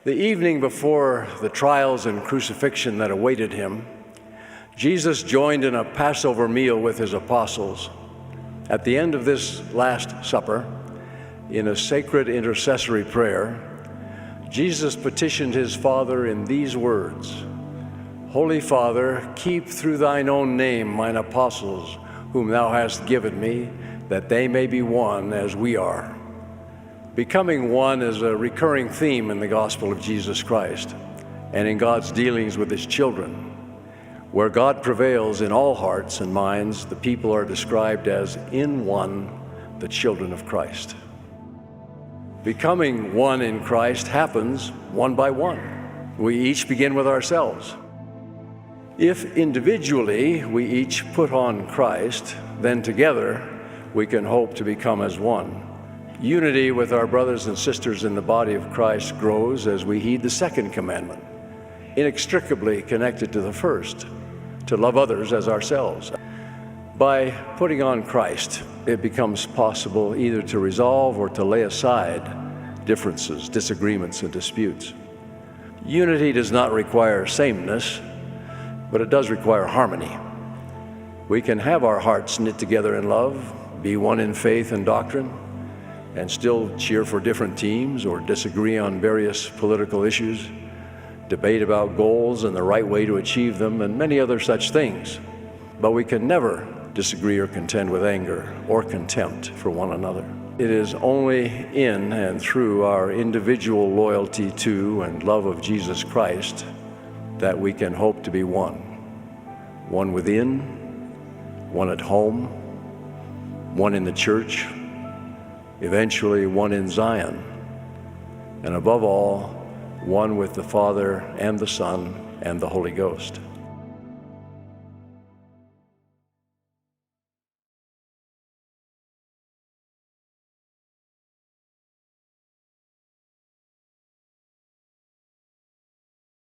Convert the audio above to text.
The evening before the trials and crucifixion that awaited him, Jesus joined in a Passover meal with his apostles. At the end of this Last Supper, in a sacred intercessory prayer, Jesus petitioned his Father in these words, "Holy Father, keep through thine own name mine apostles, whom thou hast given me, that they may be one as we are." Becoming one is a recurring theme in the gospel of Jesus Christ and in God's dealings with his children. Where God prevails in all hearts and minds, the people are described as in one, the children of Christ. Becoming one in Christ happens one by one. We each begin with ourselves. If individually we each put on Christ, then together we can hope to become as one. Unity with our brothers and sisters in the body of Christ grows as we heed the second commandment, inextricably connected to the first, to love others as ourselves. By putting on Christ, it becomes possible either to resolve or to lay aside differences, disagreements, and disputes. Unity does not require sameness, but it does require harmony. We can have our hearts knit together in love, be one in faith and doctrine, and still cheer for different teams or disagree on various political issues, debate about goals and the right way to achieve them, and many other such things. But we can never disagree or contend with anger or contempt for one another. It is only in and through our individual loyalty to and love of Jesus Christ that we can hope to be one. One within, one at home, one in the church, eventually one in Zion, and above all, one with the Father and the Son and the Holy Ghost.